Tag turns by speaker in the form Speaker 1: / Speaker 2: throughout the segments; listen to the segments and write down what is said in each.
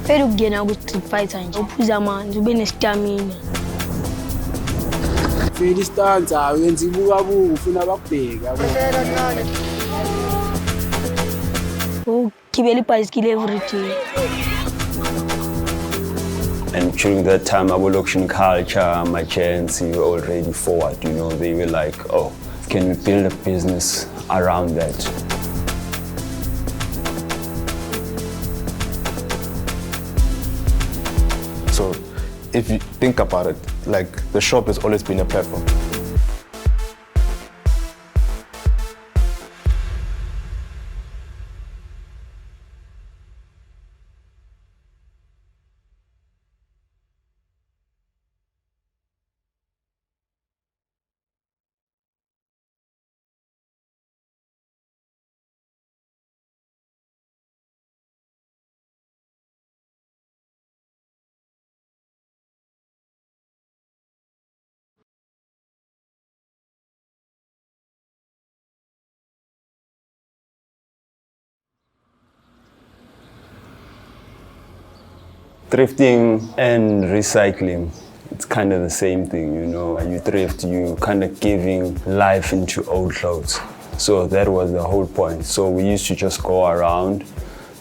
Speaker 1: Vele ukungena ku-street fighter nje uphuza amanzi ube nestamina.
Speaker 2: Vele istance ayenza ibukabuka ufuna bakubheka.
Speaker 1: Ukugibela ibhayisikili every day.
Speaker 3: And during that time, our auction culture, my chants were already forward, you know, they were like, oh, can we build a business around that?
Speaker 4: So if you think about it, like the shop has always been a platform.
Speaker 3: Thrifting and recycling, it's kind of the same thing, you know. You thrift, you kind of giving life into old clothes. So that was the whole point. So we used to just go around,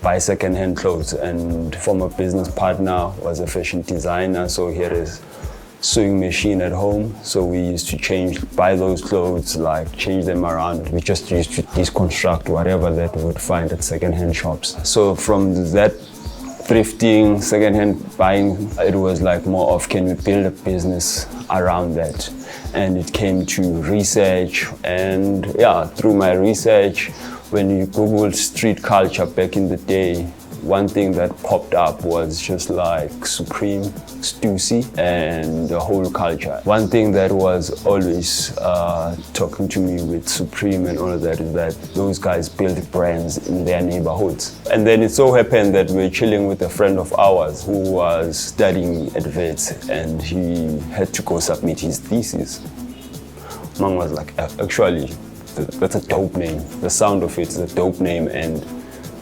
Speaker 3: buy second-hand clothes, and former business partner was a fashion designer, so he had his sewing machine at home. So we used to buy those clothes, like change them around. We just used to deconstruct whatever that we would find at second-hand shops. So from that thrifting, second-hand buying, it was like more of, can we build a business around that? And it came to research, and yeah, through my research, when you Googled street culture back in the day, one thing that popped up was just like Supreme, DOCICI, and the whole culture. One thing that was always talking to me with Supreme and all of that is that those guys build brands in their neighborhoods. And then it so happened that we were chilling with a friend of ours who was studying at Wits, and he had to go submit his thesis. Mom was like, actually, that's a dope name. The sound of it is a dope name, and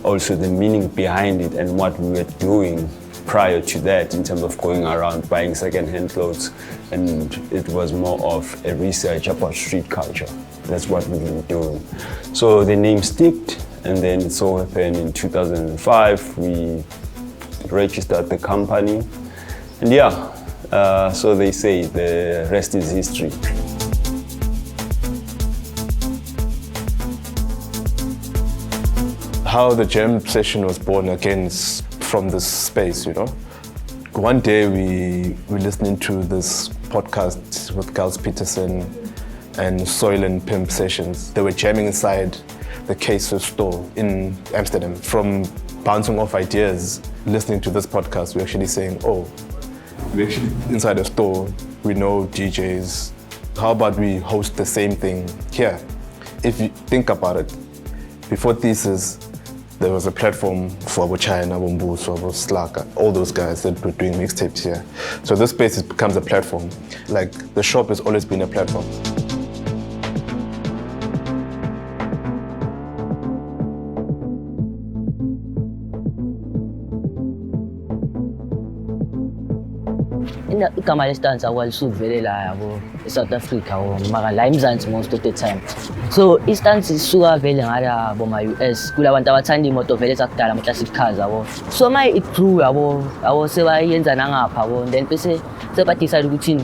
Speaker 3: also the meaning behind it and what we were doing prior to that in terms of going around buying second-hand clothes. And it was more of a research about street culture. That's what we were doing. So the name sticked, and then it so happened in 2005, we registered the company. And yeah, so they say the rest is history.
Speaker 4: How the jam session was born again is from this space, you know. One day we were listening to this podcast with Gals Peterson and Soil and Pimp Sessions. They were jamming inside the Thesis store in Amsterdam. From bouncing off ideas, listening to this podcast, we're actually saying, oh, we're actually inside a store, we know DJs. How about we host the same thing here? If you think about it, before Thesis, there was a platform for HYENA, Slaka, all those guys that were doing mixtapes here. So this space becomes a platform. Like, the shop has always been a platform.
Speaker 5: Igama le-stance akwalisuvele e-South Africa mara la eMzansi most of the time. So i-stance isuka vele ngala boma-US kulabantu abathanda imoto vele zakudala ama-classic cars yabo. So my it grew yabo sebayenza nangapha yabo, then bese sebadecide ukuthi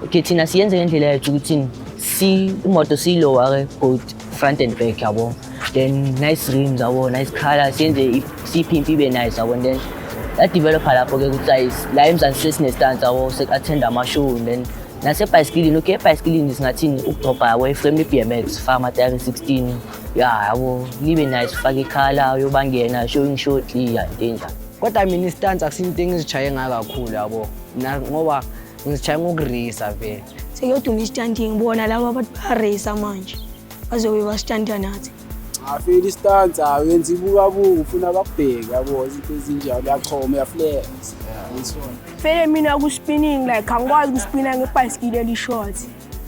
Speaker 5: okay thina siyenze ngendlela yethu ukuthi imoto siyilower both front and back yabo, then nice rims yabo, nice color, siyenze siphimpe ibe nice yabo, and then that developer lapho ke ukuthi la eMzansi sine-stance yabo sek-attend ama-show, and then nasebhayisikilini, okay ebhayisikilini singathini ukudropha yabo iframe i-BMX faka amatayari 16 yabo libe nice, fake ikhala uyobangena showing shortly yantenja.
Speaker 6: Kodwa mina i-stance akusinto engizitshaye ngayo kakhulu yabo, ngoba ngizitshaye ngokureyisa vele.
Speaker 1: Sekuyoduma i-stunting ngibona labo abantu bayareyisa manje bazobe bastanta nathi.
Speaker 2: Vele istance ayenza ibukabuka ufuna bakubheka yabo, izinto ezinjalo uyachoma uyaflex.
Speaker 7: Vele mina ku-spinning like angikwazi ukuspina ngebhayisikili eli-short.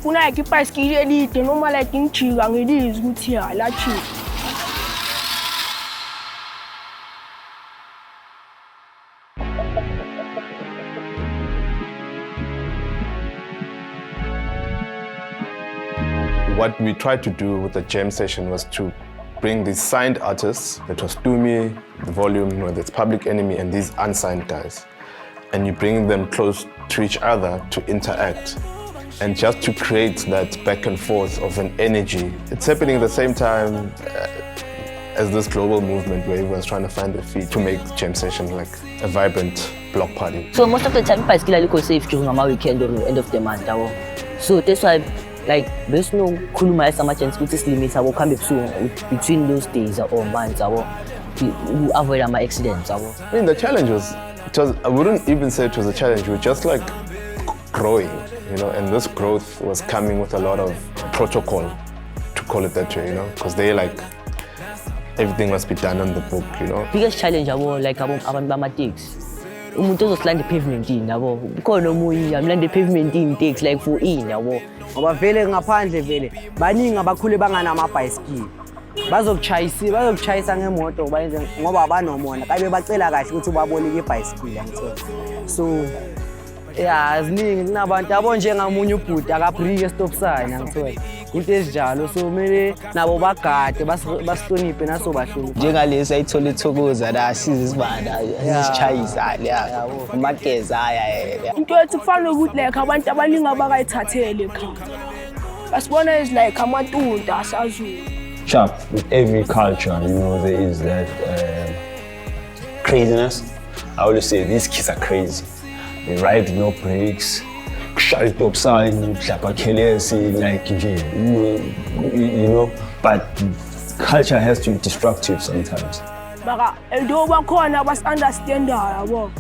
Speaker 7: Funa like ibhayisikili elide noma like ngijika ngilizwe ukuthi lajika.
Speaker 4: What we tried to do with the jam session was to bring these signed artists, that was Tumi, the Volume, whether it's Public Enemy, and these unsigned guys. And you bring them close to each other to interact. And just to create that back and forth of an energy. It's happening at the same time as this global movement where everyone's trying to find their feet to make jam session like a vibrant block party.
Speaker 5: So most of the time, bicycle are safe during our weekend or end of the month. So that's why, like, there's no kuluma so much and scooter limits come between those days or months to avoid my accidents.
Speaker 4: I mean, the challenge was, I wouldn't even say it was a challenge. We were just like growing, you know, and this growth was coming with a lot of protocol, to call it that way, you know, because they like, everything must be done on the book, you know.
Speaker 5: Biggest challenge like abantu bama-taxi. Umuntu ozosilanda pavement yabo. Ukhona omunye amlanda pavement taxi like for yabo.
Speaker 6: Ngoba vele ngaphandle vele baningi abakhule banganama-bicycle. Bazokuchayisa ngemoto ngoba abanomona. Kabe bacela kahle ukuthi babone i-bicycle yangithola. So yeah, ziningi kunabantu abo njengamunye ubhuti akabrike stop sign yangithola. Into ezinjalo, so kumele nabo bagade basihloniphe nasobahlonipha.
Speaker 2: Njengalesi ayithola ithokoza la siza isibanda sisichayisa la umageza aya.
Speaker 7: Into ethi kufanele ukuthi like abantu abaningi abakayithathele ekhaya. Basibona is like amatunda asazulu.
Speaker 3: Sharp, with every culture, you know, there is that craziness. I always say these kids are crazy. They ride with no brakes. Shut up sign, like you know, but culture has to be destructive sometimes.
Speaker 7: But although bakhona basi-understandayo yabo.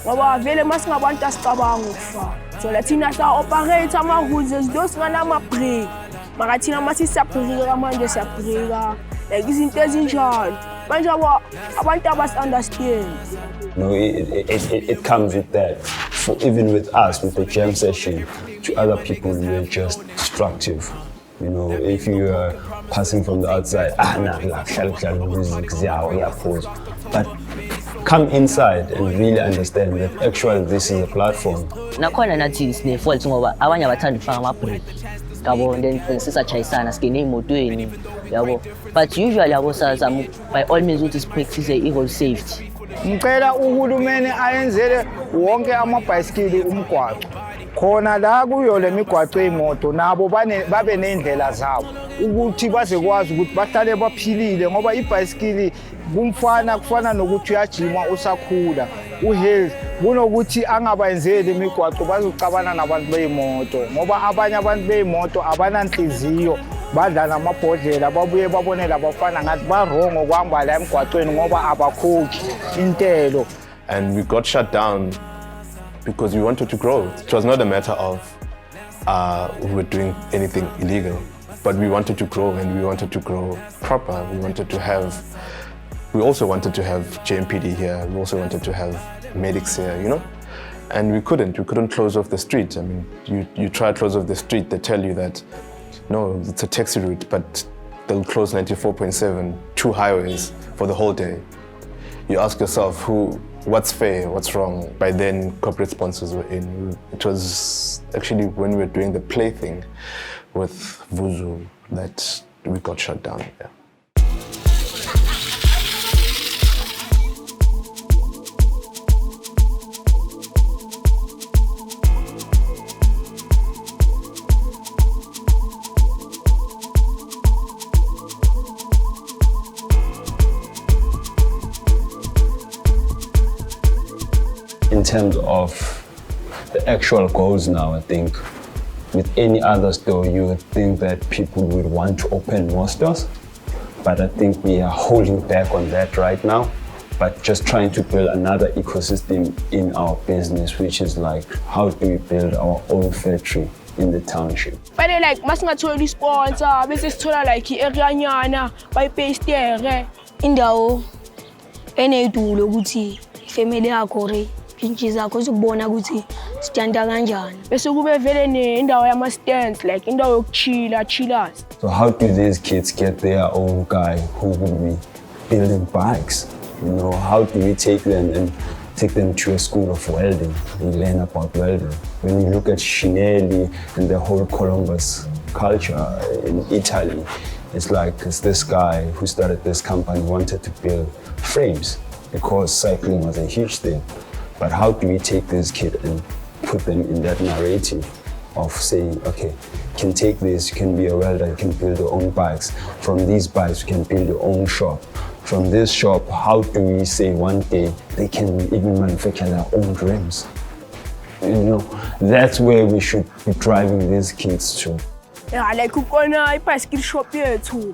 Speaker 7: Ngoba vele masingabantu asicabanga ukufa. So lathina sa-operate ama-hoods ezinto singanama-break. Mara thina masisiyabhrika manje siyabhrika. Like izinto ezinjalo. Manje abantu abasi-understand.
Speaker 3: You know, it comes with that. For even with us, with the jam session, to other people, we're just destructive. You know, if you are passing from the outside, but come inside and really understand that actually this is a platform.
Speaker 5: Nakhona nathi sine-fault ngoba abanye abathanda ukufaka ama-break. Yabo, then sisachayisana singene emotweni yabo. But usually yabo by all means ukuthi practice equal safety.
Speaker 8: Ngicela uhulumeni ayenzele wonke amabhayisikili umgwaqo. Khona la kuyo le migwaqo yemoto nabo babe nendlela zabo ukuthi bazekwazi ukuthi bahlale baphilile ngoba ibhayisikili kufana nokuthi uyajima usakhula uhealth kunokuthi angabayenzeli imigwaqo bazocabana nabantu beimoto ngoba abanye abantu beimoto abananhliziyo badlala amabhodlela babuye babone labafana ngathi barongo ukuhamba la emgwaqweni ngoba abakhokhi intelo.
Speaker 4: And we got shut down because we wanted to grow. It was not a matter of we were doing anything illegal, but we wanted to grow, and we wanted to grow proper. We also wanted to have JMPD here. We also wanted to have medics here, you know? And we couldn't close off the street. I mean, you try to close off the street, they tell you that, no, it's a taxi route, but they'll close 94.7, 2 highways for the whole day. You ask yourself, what's fair, what's wrong? By then, corporate sponsors were in. It was actually when we were doing the play thing with Vuzu that we got shut down. Yeah.
Speaker 3: In terms of the actual goals now, I think with any other store, you would think that people would want to open more stores. But I think we are holding back on that right now, but just trying to build another ecosystem in our business, which is like, how do we build our own factory in the township?
Speaker 7: But like, masingatholi sponsor, bese sithola like i-area nyana, bayipastere.
Speaker 1: Indawo eney'tulo ukuthi ifamily yakho re pintshi zakho zikubona ukuthi standa kanjani.
Speaker 7: Bese kube vele nendawo yama-stands, like indawo yokuchillers.
Speaker 3: So how do these kids get their own guy who will be building bikes? You know, how do we take them and take them to a school of welding and learn about welding? When you look at Shineli and the whole Columbus culture in Italy. It's this guy who started this company wanted to build frames because cycling was a huge thing. But how do we take this kid and put them in that narrative of saying, okay, you can take this, you can be a welder, you can build your own bikes. From these bikes, you can build your own shop. From this shop, how do we say one day they can even manufacture their own rims? You know, that's where we should be driving these kids to.
Speaker 7: Yeah, like ukona ibicycle shop yethu.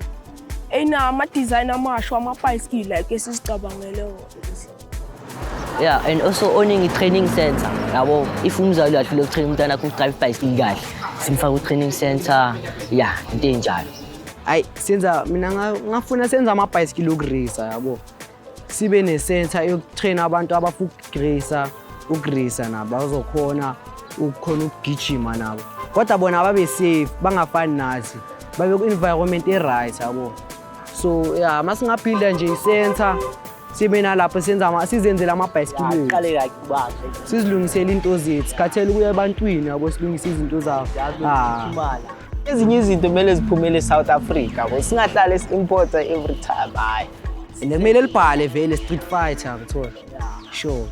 Speaker 7: Ama-design amasha ama-bicycle like esizicabangele wona.
Speaker 5: Yeah, and also owning a training center. Yabo, if umzali ahlule ukutrain umntana akho drive bicycle kahle, simfaka ku-training center, yeah, into enjalo.
Speaker 6: Hayi senza mina ngafuna senza ama-bicycle okurisa yabo. Sibe ne-center yokutraina abantu abafuna ukurisa nabo bazokhona ukugijima nabo. Kodwa bona babe safe, bangafani nathi. Babe ku-environment e-right yabo. So yeah, masingaphila nje i-center sibe nalapho sizenzela ama-bicycle.
Speaker 5: Qale like bahle.
Speaker 6: Sizilungisele into zethu, sikhathele ukuya ebantwini yabo silungise izinto zabo.
Speaker 2: Ezinye izinto kumele ziphumele e-South Africa, singahlali si-importa every time. Hayi.
Speaker 6: Kumele libhale vele street fighter ngithola. Sure.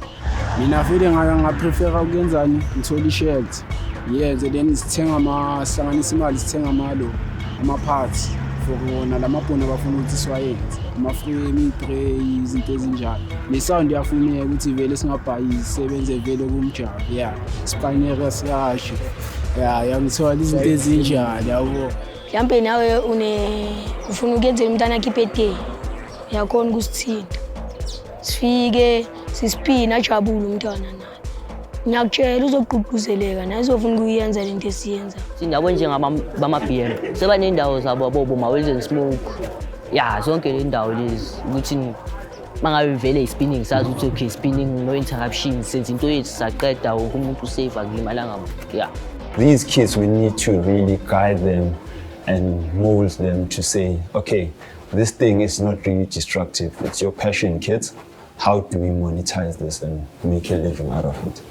Speaker 9: Mina vele ngaprefera ukuyenzani ngithola i-shirt. Yes, then sithenga sihlanganisa imali sithenga ama-parts for wona lamabhona abafuna ukuthi siwayenze. Ama-frame, i-tray, izinto ezinjalo. Ne-sound yafuneka ukuthi vele singabhayi isebenze vele kumjavu. Yeah, sipanera siyasho. Yeah, ngithola izinto ezinjalo yabo.
Speaker 1: Mhlampe nawe ufuna ukuyenzela umntana akhe i-birthday. Uyakhona ukusithinta. Sifike sisipina ajabule umntwana naye. Ngiyakutshela uzogqugquzeleka naye uzofuna ukuyenza lento esiyenza.
Speaker 5: Indaba njengabama-BM sebanendawo zabo boma-Wilson Smoke. Yeah, zonke le ndawo lezi ukuthi mangabe vele i-spinning sazi ukuthi okay spinning no interruption senze into yethu saqeda wonke umuntu usafe akulimalanga. Yeah.
Speaker 3: These kids, we need to really guide them and mold them to say, okay, this thing is not really destructive. It's your passion, kids. How do we monetize this and make a living out of it?